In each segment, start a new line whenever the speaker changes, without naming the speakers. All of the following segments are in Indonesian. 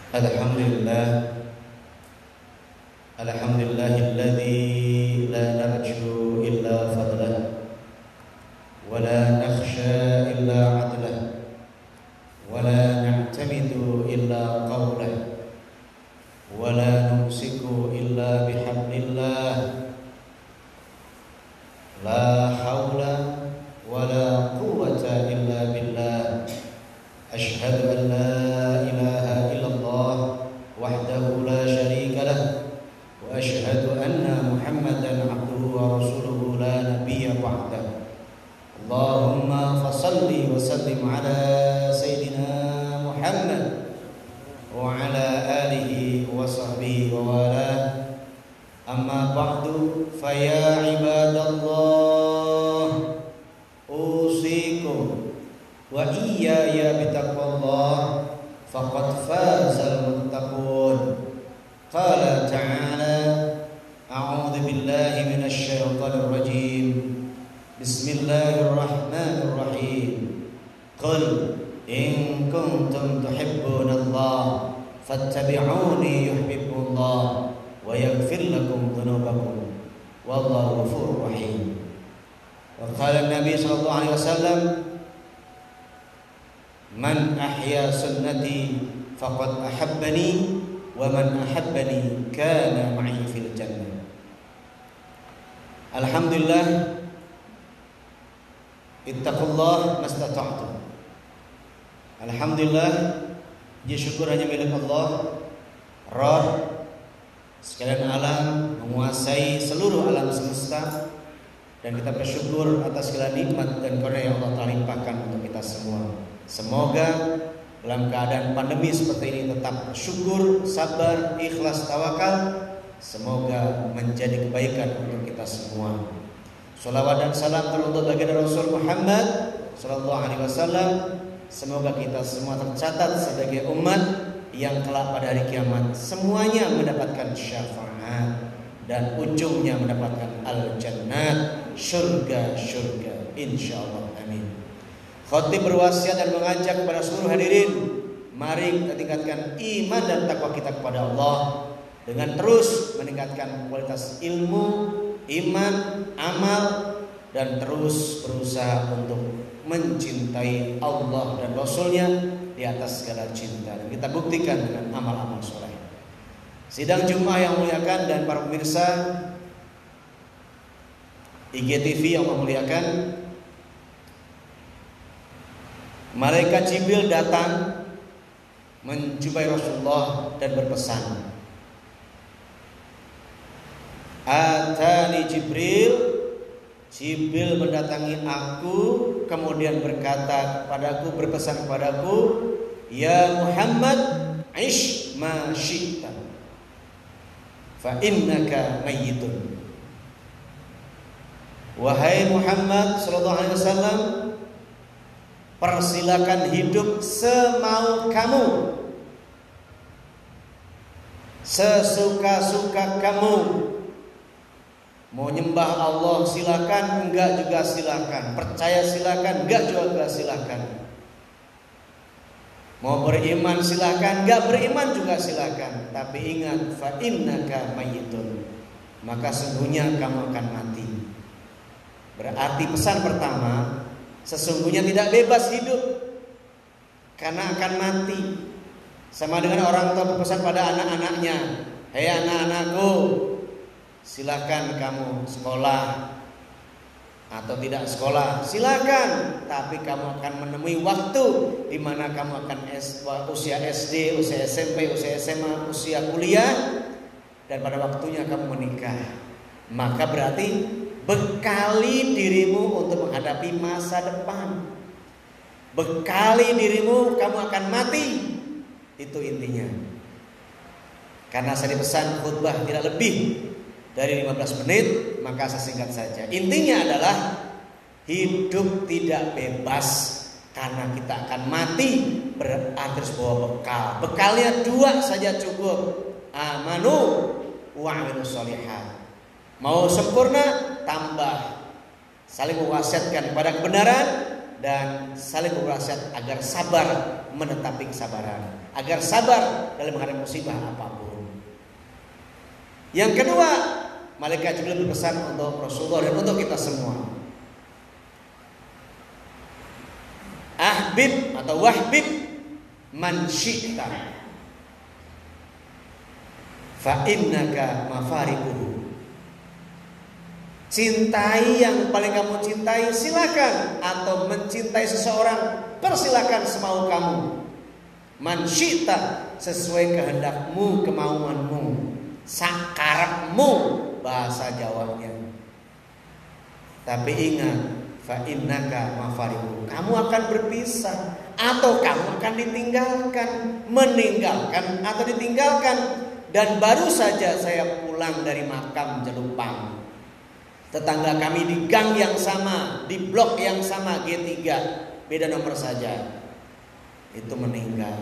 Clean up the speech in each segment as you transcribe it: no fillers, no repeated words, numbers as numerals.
Alhamdulillah, alhamdulillahilladzi la narju illa fadlah wa la nakhsha illa adlah wa la na'tamidu illa qawlah wa la numsiku illa bihablillah la hawla wa la quwwata illa billah. Ashhadu an la ilaha illallah wahdahu la syarika lah wa ashhadu anna Muhammadan abduhu wa rasuluhu la nabiyya ba'dah. Allahumma fassalli wa sallim ala sayyidina Muhammad wa ala alihi wa sahbihi wa wala. Amma ba'du, fa ya ibadallah, usikum wa iyaya bitaqwallah faqad fazal muttaqun. Qala ta'ala, a'udzu billahi minasy syaithanir rajim. Bismillahirrahmanirrahim. Qul in kuntum tuhibbunallah fattabi'uni yuhibbukumullah wa yaghfir lakum dhunubakum wallahu ghafurur rahim. Wa qala an-nabi sallallahu alaihi wasallam, man ahya sunnati faqad ahabbani wa man ahabbani kana ma'i fil jannah. Alhamdulillah, ittaqullah mastata'tum. Alhamdulillah, puji syukur hanya milik Allah, Rabb sekalian alam, menguasai seluruh alam semesta, dan kita bersyukur atas segala nikmat dan karunia yang Allah telah limpahkan untuk kita semua. Semoga dalam keadaan pandemi seperti ini tetap syukur, sabar, ikhlas, tawakal. Semoga menjadi kebaikan untuk kita semua. Shalawat dan salam teruntuk bagi Rasul Muhammad sallallahu alaihi wasallam. Semoga kita semua tercatat sebagai umat yang kelak pada hari kiamat semuanya mendapatkan syafaat dan ujungnya mendapatkan al-jannat, surga insyaallah, amin. Khatib berwasiat dan mengajak kepada seluruh hadirin, mari kita tingkatkan iman dan takwa kita kepada Allah dengan terus meningkatkan kualitas ilmu, iman, amal, dan terus berusaha untuk mencintai Allah dan Rasulnya di atas segala cinta. Dan kita buktikan dengan amal-amal soleh. Sidang Jumat yang muliakan dan para pemirsa IGTV yang memuliakan, malaikat Jibril datang menjumpai Rasulullah dan berpesan, Atani Jibril, Jibril mendatangi aku, kemudian berkata kepadaku, berpesan kepadaku, ya Muhammad, ish ma syi'ta, fa innaka mayyitun. Wahai Muhammad sallallahu alaihi wasallam, persilakan hidup semau kamu, sesuka-suka kamu. Mau nyembah Allah silakan, enggak juga silakan. Percaya silakan, enggak juga silakan. Mau beriman silakan, enggak beriman juga silakan. Tapi ingat, fa innaka mayyitun, maka sesungguhnya kamu akan mati. Berarti pesan pertama, sesungguhnya tidak bebas hidup karena akan mati. Sama dengan orang tua berpesan pada anak-anaknya, hei anak-anakku, silakan kamu sekolah atau tidak sekolah, silakan. Tapi kamu akan menemui waktu di mana kamu akan usia SD, usia SMP, usia SMA, usia kuliah, dan pada waktunya kamu menikah. Maka berarti bekali dirimu untuk menghadapi masa depan. Bekali dirimu, kamu akan mati. Itu intinya. Karena saya dipesan khutbah tidak lebih dari 15 menit, maka saya singkat saja. Intinya adalah hidup tidak bebas karena kita akan mati, berarti harus bawa bekal. Bekalnya 2 saja cukup. Amanu wa amilus sholihat. Mau sempurna, tambah. Saling mewasiatkan kepada kebenaran dan saling berwasiat agar sabar menetapi kesabaran, agar sabar dalam menghadapi musibah apapun. Yang kedua, malaikat Jibril berpesan untuk Rasulullah dan untuk kita semua. Ahbib atau wahbib man syi'ta fa innaka mafariquhu. Cintai yang paling kamu cintai, silakan. Atau mencintai seseorang, persilakan semau kamu. Man syi'ta, sesuai kehendakmu, kemauanmu, sakarepmu, bahasa Jawanya. Tapi ingat, fa innaka mafariquhu, kamu akan berpisah atau kamu akan ditinggalkan, meninggalkan atau ditinggalkan. Dan baru saja saya pulang dari makam Jelupang. Tetangga kami di gang yang sama, di blok yang sama, G3, beda nomor saja, itu meninggal.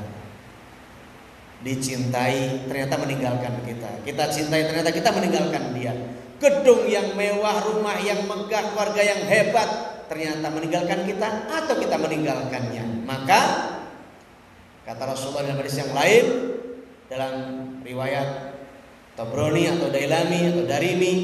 Dicintai ternyata meninggalkan kita. Kita cintai ternyata kita meninggalkan dia. Gedung yang mewah, rumah yang megah, keluarga yang hebat, ternyata meninggalkan kita atau kita meninggalkannya. Maka kata Rasulullah dalam hadis yang lain, dalam riwayat Tabrani atau Dailami atau Darimi,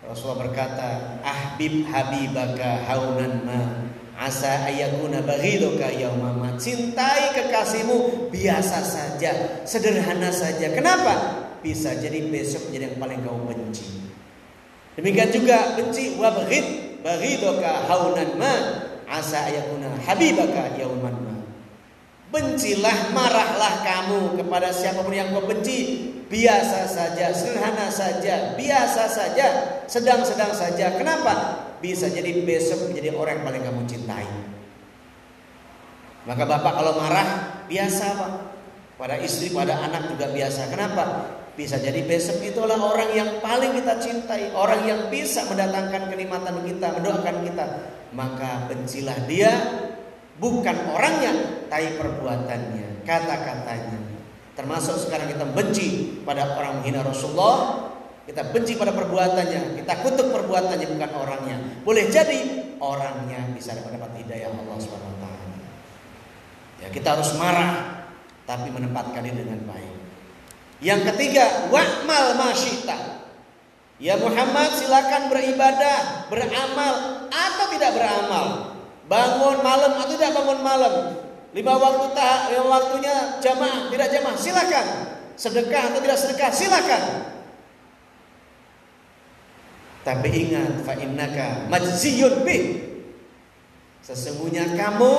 Rasulullah berkata, ahbib habibaka haunan ma asa ayakuna baghiduka yaumama. Cintai kekasihmu biasa saja, sederhana saja. Kenapa? Bisa jadi besok menjadi yang paling kau benci. Demikian juga benci wa baghiduka haunan ma asa ayakuna habibaka yauman ma. Bencilah, marahlah kamu kepada siapapun yang kau benci, biasa saja, sederhana saja, biasa saja, sedang-sedang saja. Kenapa? Bisa jadi besok menjadi orang yang paling kamu cintai. Maka bapak kalau marah biasa Pak, pada istri, pada anak juga biasa. Kenapa? Bisa jadi besok itulah orang yang paling kita cintai, orang yang bisa mendatangkan kenikmatan kita, mendoakan kita. Maka bencilah dia, bukan orangnya, tapi perbuatannya, kata-katanya. Termasuk sekarang kita benci pada orang menghina Rasulullah, kita benci pada perbuatannya, kita kutuk perbuatannya, bukan orangnya. Boleh jadi orangnya bisa mendapat hidayah Allah SWT. Ya, kita harus marah, tapi menempatkannya dengan baik. Yang ketiga, wa'mal masyita. Ya Muhammad, silakan beribadah, beramal atau tidak beramal. Bangun malam atau tidak bangun malam, 5 waktunya jamaah, tidak jamaah, silakan. Sedekah atau tidak sedekah, silakan. Tapi ingat, fa innaka majziyun bih. Sesungguhnya kamu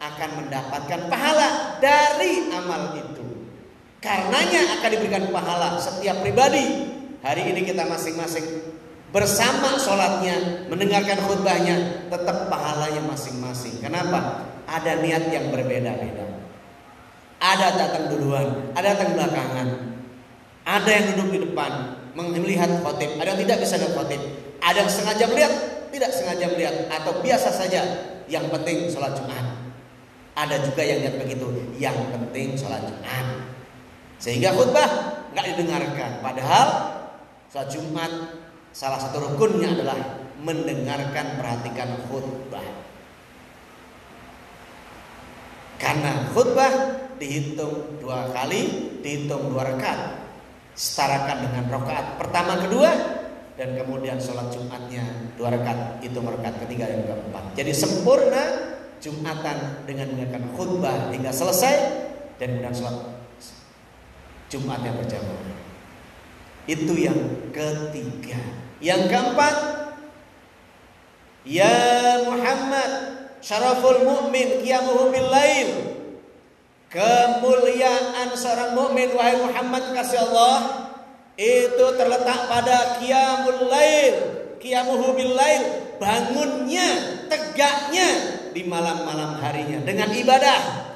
akan mendapatkan pahala dari amal itu. Karenanya akan diberikan pahala setiap pribadi. Hari ini kita masing-masing bersama sholatnya, mendengarkan khutbahnya, tetap pahalanya masing-masing. Kenapa? Ada niat yang berbeda-beda. Ada datang duluan, ada datang belakangan. Ada yang duduk di depan melihat khotib, ada yang tidak bisa lihat khotib. Ada yang sengaja melihat, tidak sengaja melihat, atau biasa saja. Yang penting sholat Jumat. Ada juga yang lihat begitu, yang penting sholat Jumat. Sehingga khutbah nggak didengarkan. Padahal sholat Jumat salah satu rukunnya adalah mendengarkan, perhatikan khutbah. Karena khutbah dihitung 2 kali, dihitung 2 rakaat, setarakan dengan rakaat pertama, kedua, dan kemudian sholat Jumatnya 2 rakaat, hitung rakaat ketiga dan keempat. Jadi sempurna Jumatan dengan mendengarkan khutbah hingga selesai dan kemudian sholat Jumatnya berjamaah. Itu yang ketiga. Yang keempat, ya Muhammad, syaraful mu'min qiyamuhu bil lail. Kemuliaan seorang mukmin wahai Muhammad kasih Allah itu terletak pada qiyamul lail, qiyamuhu bil lail, bangunnya, tegaknya di malam-malam harinya dengan ibadah.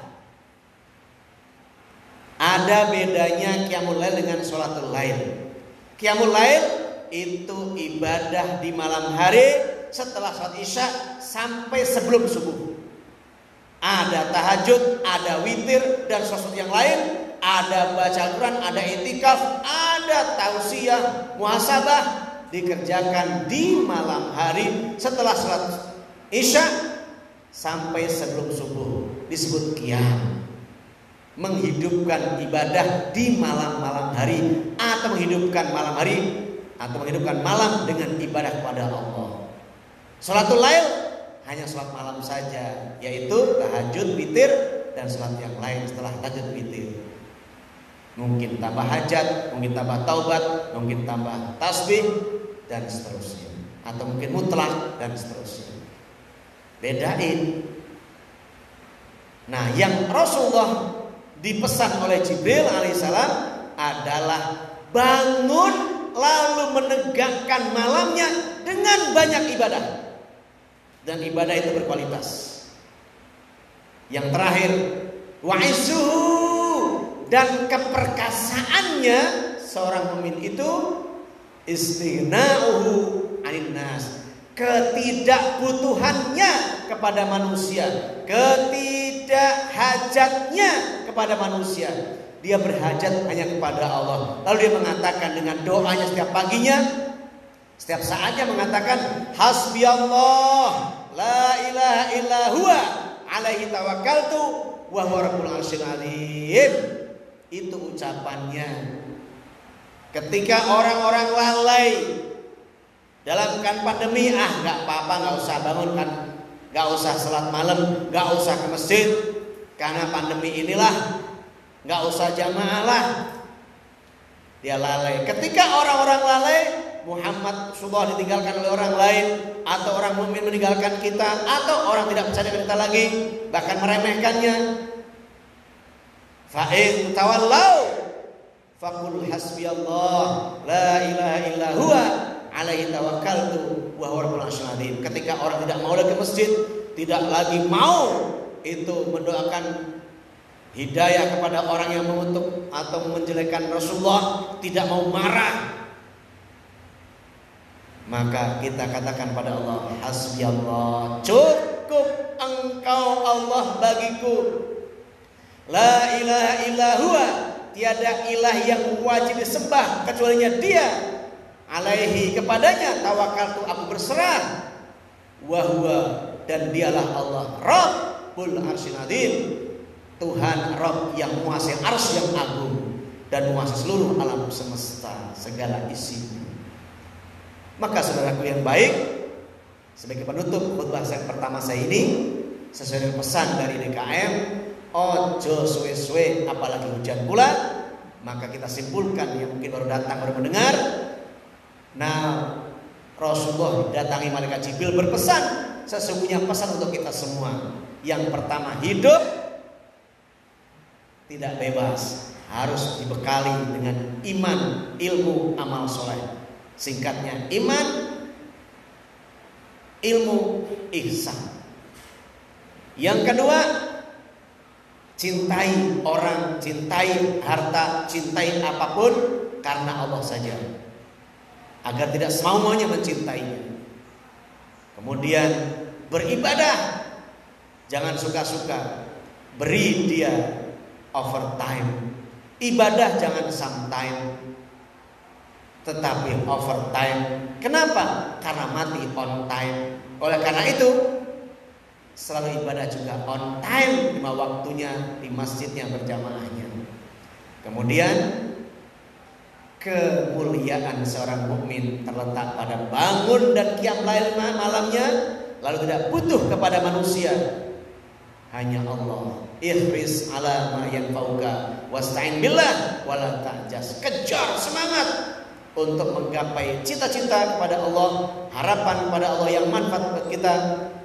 Ada bedanya qiyamul lail dengan sholatul lail. Qiyamul lail itu ibadah di malam hari setelah sholat isya sampai sebelum subuh. Ada tahajud, ada witir dan sesuatu yang lain, ada baca Al-Quran, ada itikaf, ada tausiah, muhasabah, dikerjakan di malam hari setelah sholat isya sampai sebelum subuh disebut qiyam. Menghidupkan ibadah di malam-malam hari, atau menghidupkan malam hari, atau menghidupkan malam dengan ibadah kepada Allah. Sholatul lail hanya sholat malam saja, yaitu tahajud, witir, dan sholat yang lain setelah tahajud, witir. Mungkin tambah hajat, mungkin tambah taubat, mungkin tambah tasbih, dan seterusnya. Atau mungkin mutlak, dan seterusnya. Bedain. Nah, yang Rasulullah dipesan oleh Jibril alaihissalam adalah bangun lalu menegakkan malamnya dengan banyak ibadah, dan ibadah itu berkualitas. Yang terakhir, wa'izuhu, dan keperkasaannya seorang mukmin itu istighna'uhu 'anil nas, ketidakbutuhannya kepada manusia, hajatnya kepada manusia. Dia berhajat hanya kepada Allah. Lalu dia mengatakan dengan doanya setiap paginya, setiap saatnya mengatakan hasbiyallah la ilaha illa huwa alaihi tawakkaltu wa huwa rabbul arsyil azim. Itu ucapannya ketika orang-orang lalai dalam pandemi. Gak apa-apa, gak usah bangun kan, gak usah salat malam, gak usah ke masjid karena pandemi inilah, gak usah jamaah lah. Dia lalai. Ketika orang-orang lalai, Muhammad Rasulullah ditinggalkan oleh orang lain, atau orang mukmin meninggalkan kita, atau orang tidak percaya kita lagi, bahkan meremehkannya. Fa'in tawallau faqul hasbiyallah la ilaha illa huwa alaihi tawakkaltu wa huwa rabbul arsyil azim. Ketika orang tidak mau lagi ke masjid, tidak lagi mau itu mendoakan hidayah kepada orang yang mengutuk atau menjelekkan Rasulullah, tidak mau marah, maka kita katakan pada Allah, hasbiyallah, cukup engkau Allah bagiku, la ilaha illa huwa, tiada ilah yang wajib disembah kecualinya Dia, alaihi, kepadanya tawakaltu, aku berserah, wa huwa, dan Dialah Allah, rabbul arsyil azim, Tuhan Rabb yang menguasai arsy yang agung dan menguasai seluruh alam semesta segala isinya. Maka saudaraku yang baik, sebagai penutup khutbah saya pertama saya ini, sesuai dengan pesan dari DKM, ojo suwe-suwe apalagi hujan pula. Maka kita simpulkan yang mungkin baru datang, baru mendengar. Nah, Rasulullah datangi malaikat Jibril berpesan, sesungguhnya pesan untuk kita semua. Yang pertama, hidup tidak bebas, harus dibekali dengan iman, ilmu, amal soleh. Singkatnya, iman, ilmu, ihsan. Yang kedua, cintai orang, cintai harta, cintai apapun karena Allah saja, agar tidak semau-maunya mencintainya. Kemudian beribadah, jangan suka-suka, beri dia overtime. Ibadah jangan sometime, tetapi overtime. Kenapa? Karena mati on time. Oleh karena itu, selalu ibadah juga on time, 5 waktunya di masjidnya berjamaahnya. Kemudian kemuliaan seorang mukmin terletak pada bangun dan qiyam lail malamnya, lalu tidak butuh kepada manusia, hanya Allah. Ihris ala ma yanfa'uka wasta'in billah wala ta'jas. Kejar, semangat untuk menggapai cita-cita kepada Allah, harapan kepada Allah yang manfaat buat kita.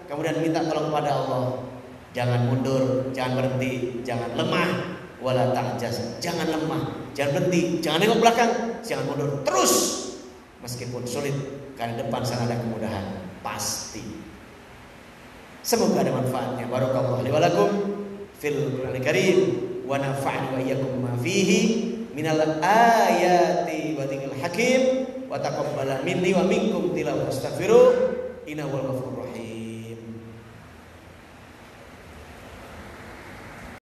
Kemudian minta tolong kepada Allah. Jangan mundur, jangan berhenti, jangan lemah, wala ta'jas. Jangan lemah, jangan berhenti, jangan nengok belakang, jangan mundur. Terus meskipun sulit, karena depan sana ada kemudahan pasti. Semoga ada manfaatnya. Barakallahu li wa lakum fil Qur'anil Karim wa nafa'ani wa iyyakum ma fihi minal ayati wa dzikril hakim wa taqabbala minni wa minkum tilawat astaghfiruh innahu wal ghafurur